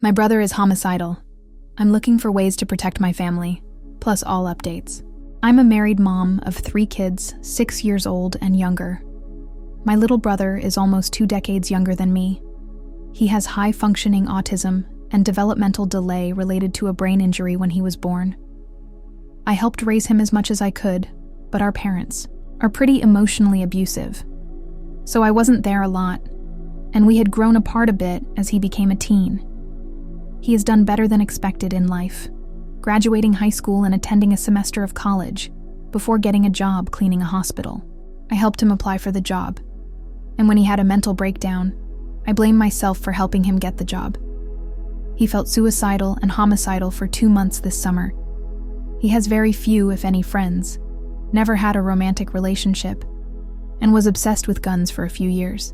My brother is homicidal. I'm looking for ways to protect my family, plus all updates. I'm a married mom of 3 kids, 6 years old and younger. My little brother is almost 2 decades younger than me. He has high-functioning autism and developmental delay related to a brain injury when he was born. I helped raise him as much as I could, but our parents are pretty emotionally abusive. So I wasn't there a lot, and we had grown apart a bit as he became a teen. He has done better than expected in life, graduating high school and attending a semester of college before getting a job cleaning a hospital. I helped him apply for the job, and when he had a mental breakdown, I blamed myself for helping him get the job. He felt suicidal and homicidal for 2 months this summer. He has very few, if any, friends, never had a romantic relationship, and was obsessed with guns for a few years.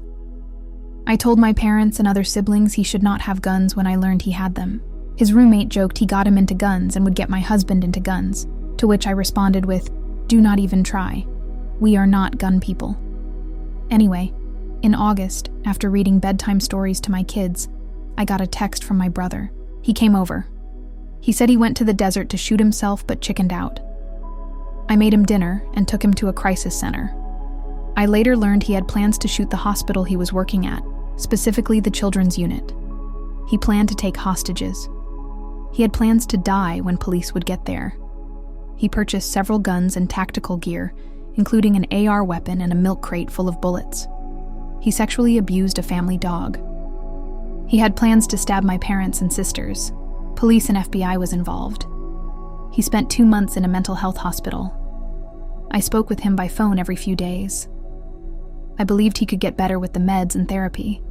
I told my parents and other siblings he should not have guns when I learned he had them. His roommate joked he got him into guns and would get my husband into guns, to which I responded with, "Do not even try. We are not gun people." Anyway, in August, after reading bedtime stories to my kids, I got a text from my brother. He came over. He said he went to the desert to shoot himself but chickened out. I made him dinner and took him to a crisis center. I later learned he had plans to shoot the hospital he was working at, specifically the children's unit. He planned to take hostages. He had plans to die when police would get there. He purchased several guns and tactical gear, including an AR weapon and a milk crate full of bullets. He sexually abused a family dog. He had plans to stab my parents and sisters. Police and FBI was involved. He spent 2 months in a mental health hospital. I spoke with him by phone every few days. I believed he could get better with the meds and therapy.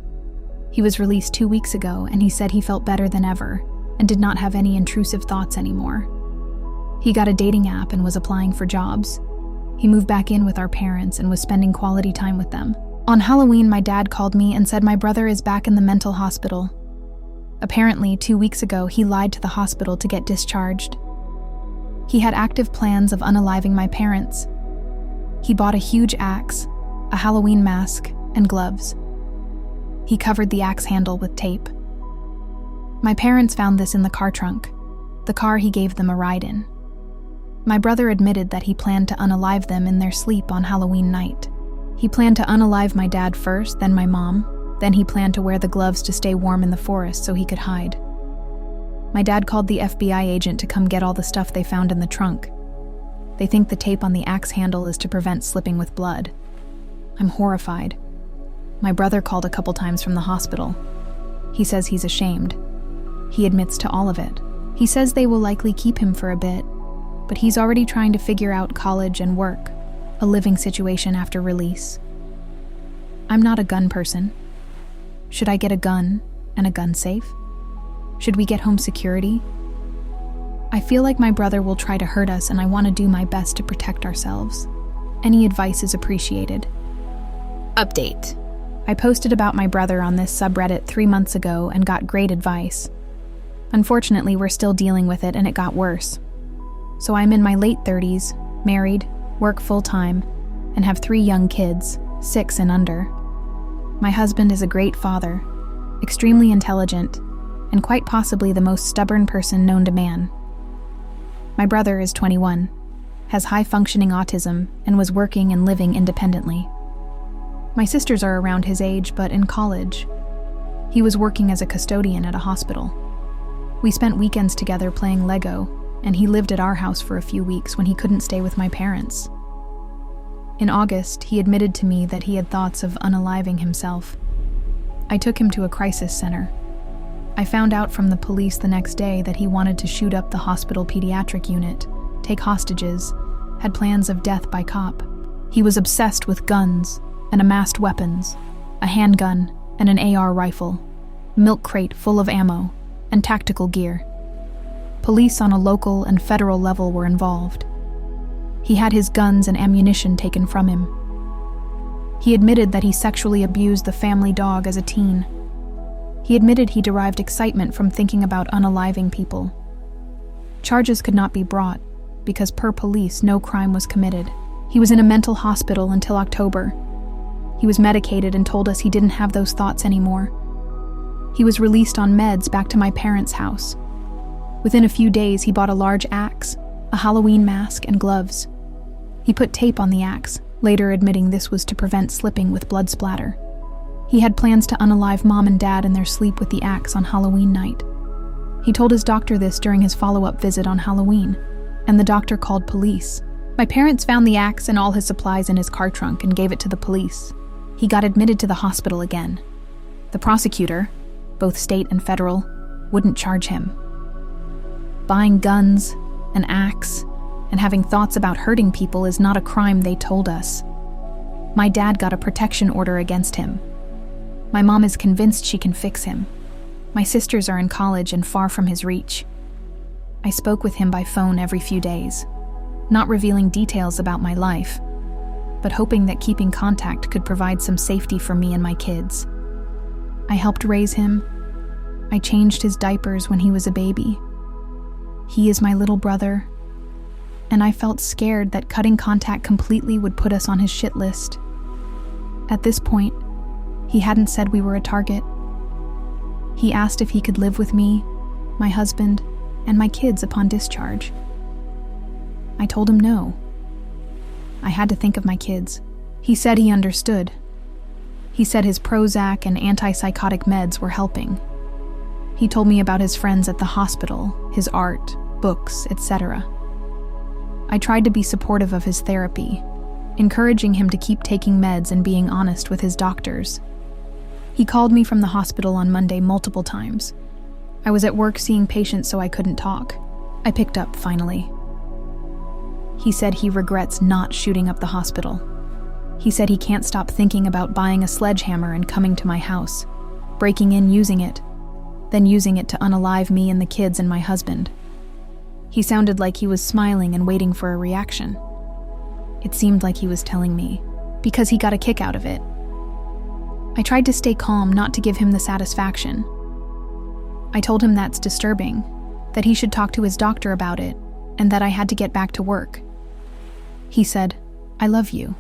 He was released 2 weeks ago, and he said he felt better than ever and did not have any intrusive thoughts anymore. He got a dating app and was applying for jobs. He moved back in with our parents and was spending quality time with them. On Halloween, my dad called me and said my brother is back in the mental hospital. Apparently, 2 weeks ago, he lied to the hospital to get discharged. He had active plans of unaliving my parents. He bought a huge axe, a Halloween mask, and gloves. He covered the axe handle with tape. My parents found this in the car trunk, the car he gave them a ride in. My brother admitted that he planned to unalive them in their sleep on Halloween night. He planned to unalive my dad first, then my mom. Then he planned to wear the gloves to stay warm in the forest so he could hide. My dad called the FBI agent to come get all the stuff they found in the trunk. They think the tape on the axe handle is to prevent slipping with blood. I'm horrified. My brother called a couple times from the hospital. He says he's ashamed. He admits to all of it. He says they will likely keep him for a bit, but he's already trying to figure out college and work, a living situation after release. I'm not a gun person. Should I get a gun and a gun safe? Should we get home security? I feel like my brother will try to hurt us, and I want to do my best to protect ourselves. Any advice is appreciated. Update. I posted about my brother on this subreddit 3 months ago and got great advice. Unfortunately, we're still dealing with it and it got worse. So I'm in my late 30s, married, work full-time, and have 3 young kids, 6 and under. My husband is a great father, extremely intelligent, and quite possibly the most stubborn person known to man. My brother is 21, has high-functioning autism, and was working and living independently. My sisters are around his age, but in college. He was working as a custodian at a hospital. We spent weekends together playing Lego, and he lived at our house for a few weeks when he couldn't stay with my parents. In August, he admitted to me that he had thoughts of unaliving himself. I took him to a crisis center. I found out from the police the next day that he wanted to shoot up the hospital pediatric unit, take hostages, had plans of death by cop. He was obsessed with guns and amassed weapons, a handgun and an AR rifle, milk crate full of ammo, and tactical gear. Police on a local and federal level were involved. He had his guns and ammunition taken from him. He admitted that he sexually abused the family dog as a teen. He admitted he derived excitement from thinking about unaliving people. Charges could not be brought because, per police, no crime was committed. He was in a mental hospital until October. He was medicated and told us he didn't have those thoughts anymore. He was released on meds back to my parents' house. Within a few days, he bought a large axe, a Halloween mask, and gloves. He put tape on the axe, later admitting this was to prevent slipping with blood splatter. He had plans to unalive Mom and Dad in their sleep with the axe on Halloween night. He told his doctor this during his follow-up visit on Halloween, and the doctor called police. My parents found the axe and all his supplies in his car trunk and gave it to the police. He got admitted to the hospital again. The prosecutor, both state and federal, wouldn't charge him. Buying guns, an axe, and having thoughts about hurting people is not a crime, they told us. My dad got a protection order against him. My mom is convinced she can fix him. My sisters are in college and far from his reach. I spoke with him by phone every few days, not revealing details about my life, but hoping that keeping contact could provide some safety for me and my kids. I helped raise him. I changed his diapers when he was a baby. He is my little brother, and I felt scared that cutting contact completely would put us on his shit list. At this point, he hadn't said we were a target. He asked if he could live with me, my husband, and my kids upon discharge. I told him no. I had to think of my kids. He said he understood. He said his Prozac and antipsychotic meds were helping. He told me about his friends at the hospital, his art, books, etc. I tried to be supportive of his therapy, encouraging him to keep taking meds and being honest with his doctors. He called me from the hospital on Monday multiple times. I was at work seeing patients, so I couldn't talk. I picked up, finally. He said he regrets not shooting up the hospital. He said he can't stop thinking about buying a sledgehammer and coming to my house, breaking in using it, then using it to unalive me and the kids and my husband. He sounded like he was smiling and waiting for a reaction. It seemed like he was telling me, because he got a kick out of it. I tried to stay calm, not to give him the satisfaction. I told him that's disturbing, that he should talk to his doctor about it, and that I had to get back to work. He said, "I love you,"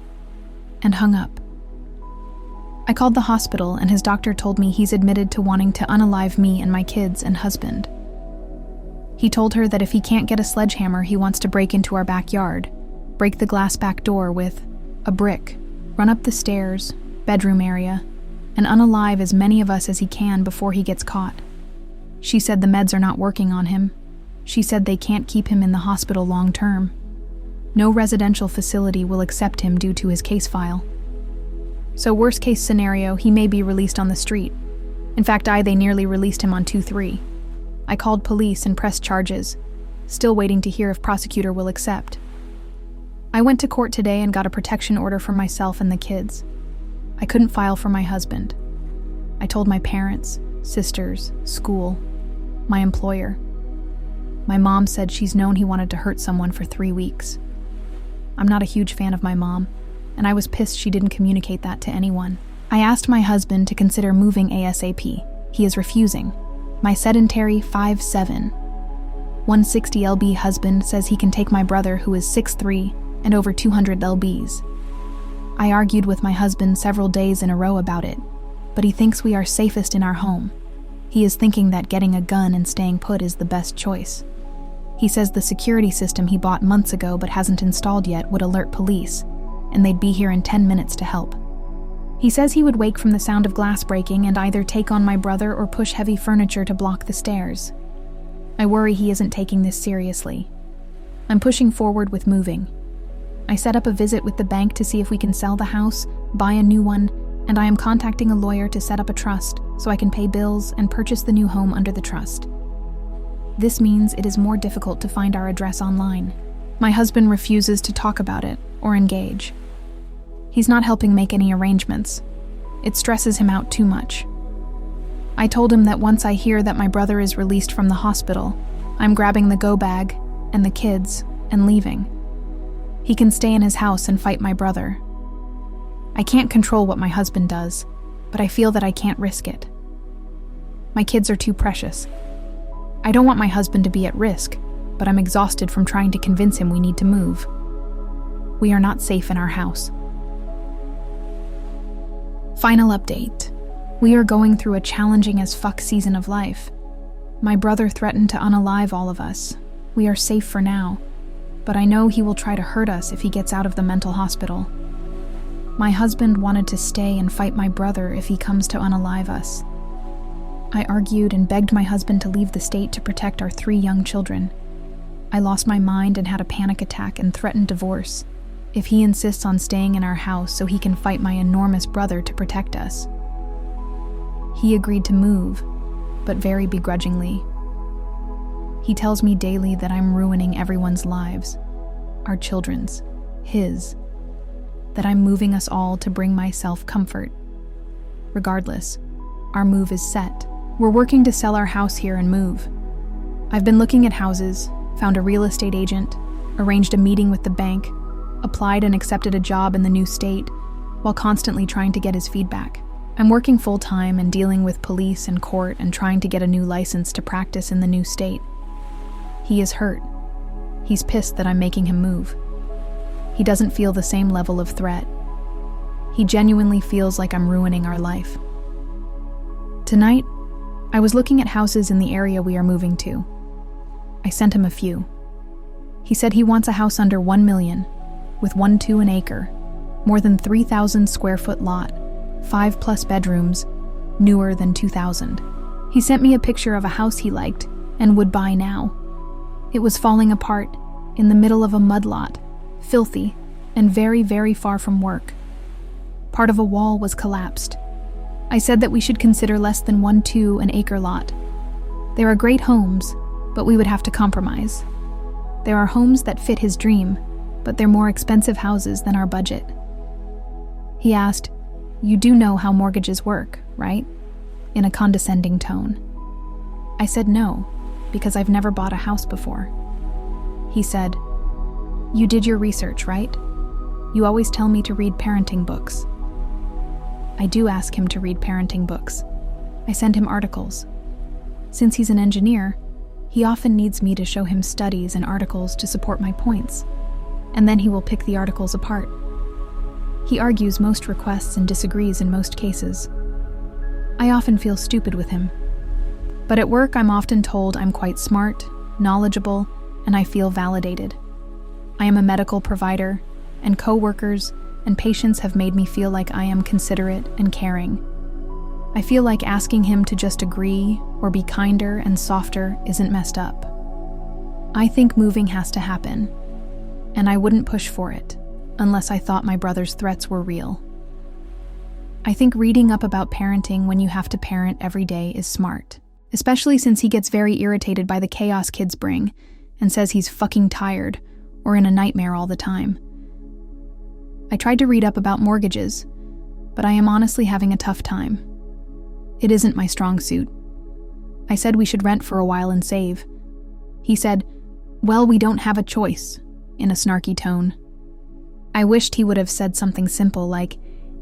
and hung up. I called the hospital, and his doctor told me he's admitted to wanting to unalive me and my kids and husband. He told her that if he can't get a sledgehammer, he wants to break into our backyard, break the glass back door with a brick, run up the stairs, bedroom area, and unalive as many of us as he can before he gets caught. She said the meds are not working on him. She said they can't keep him in the hospital long term. No residential facility will accept him due to his case file. So worst case scenario, he may be released on the street. In fact, they nearly released him on 2-3. I called police and pressed charges, still waiting to hear if prosecutor will accept. I went to court today and got a protection order for myself and the kids. I couldn't file for my husband. I told my parents, sisters, school, my employer. My mom said she's known he wanted to hurt someone for 3 weeks. I'm not a huge fan of my mom, and I was pissed she didn't communicate that to anyone. I asked my husband to consider moving ASAP. He is refusing. My sedentary 5'7", 160 lb husband says he can take my brother, who is 6'3", and over 200 lbs. I argued with my husband several days in a row about it, but he thinks we are safest in our home. He is thinking that getting a gun and staying put is the best choice. He says the security system he bought months ago but hasn't installed yet would alert police, and they'd be here in 10 minutes to help. He says he would wake from the sound of glass breaking and either take on my brother or push heavy furniture to block the stairs. I worry he isn't taking this seriously. I'm pushing forward with moving. I set up a visit with the bank to see if we can sell the house, buy a new one, and I am contacting a lawyer to set up a trust so I can pay bills and purchase the new home under the trust. This means it is more difficult to find our address online. My husband refuses to talk about it or engage. He's not helping make any arrangements. It stresses him out too much. I told him that once I hear that my brother is released from the hospital, I'm grabbing the go bag and the kids and leaving. He can stay in his house and fight my brother. I can't control what my husband does, but I feel that I can't risk it. My kids are too precious. I don't want my husband to be at risk, but I'm exhausted from trying to convince him we need to move. We are not safe in our house. Final update. We are going through a challenging as fuck season of life. My brother threatened to unalive all of us. We are safe for now, but I know he will try to hurt us if he gets out of the mental hospital. My husband wanted to stay and fight my brother if he comes to unalive us. I argued and begged my husband to leave the state to protect our 3 young children. I lost my mind and had a panic attack and threatened divorce if he insists on staying in our house so he can fight my enormous brother to protect us. He agreed to move, but very begrudgingly. He tells me daily that I'm ruining everyone's lives, our children's, his, that I'm moving us all to bring myself comfort. Regardless, our move is set. We're working to sell our house here and move. I've been looking at houses, found a real estate agent, arranged a meeting with the bank, applied and accepted a job in the new state, while constantly trying to get his feedback. I'm working full-time and dealing with police and court and trying to get a new license to practice in the new state. He is hurt. He's pissed that I'm making him move. He doesn't feel the same level of threat. He genuinely feels like I'm ruining our life. Tonight, I was looking at houses in the area we are moving to. I sent him a few. He said he wants a house under $1 million, with 1-2 an acre, more than 3,000 square foot lot, 5+ bedrooms, newer than 2000. He sent me a picture of a house he liked and would buy now. It was falling apart, in the middle of a mud lot, filthy, and very, very far from work. Part of a wall was collapsed. I said that we should consider less than 1-2 an acre lot. There are great homes, but we would have to compromise. There are homes that fit his dream, but they're more expensive houses than our budget. He asked, "You do know how mortgages work, right?" in a condescending tone. I said no, because I've never bought a house before. He said, "You did your research, right? You always tell me to read parenting books." I do ask him to read parenting books. I send him articles. Since he's an engineer, he often needs me to show him studies and articles to support my points, and then he will pick the articles apart. He argues most requests and disagrees in most cases. I often feel stupid with him. But at work, I'm often told I'm quite smart, knowledgeable, and I feel validated. I am a medical provider, and co-workers and patients have made me feel like I am considerate and caring. I feel like asking him to just agree or be kinder and softer isn't messed up. I think moving has to happen, and I wouldn't push for it unless I thought my brother's threats were real. I think reading up about parenting when you have to parent every day is smart, especially since he gets very irritated by the chaos kids bring and says he's fucking tired or in a nightmare all the time. I tried to read up about mortgages, but I am honestly having a tough time. It isn't my strong suit. I said we should rent for a while and save. He said, "Well, we don't have a choice," in a snarky tone. I wished he would have said something simple like,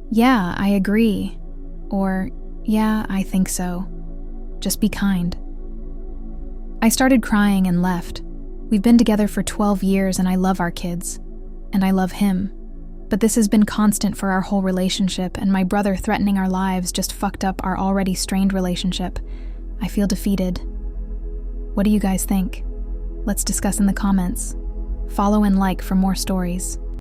"Yeah, I agree," or "Yeah, I think so." Just be kind. I started crying and left. We've been together for 12 years and I love our kids. And I love him. But this has been constant for our whole relationship, and my brother threatening our lives just fucked up our already strained relationship. I feel defeated. What do you guys think? Let's discuss in the comments. Follow and like for more stories.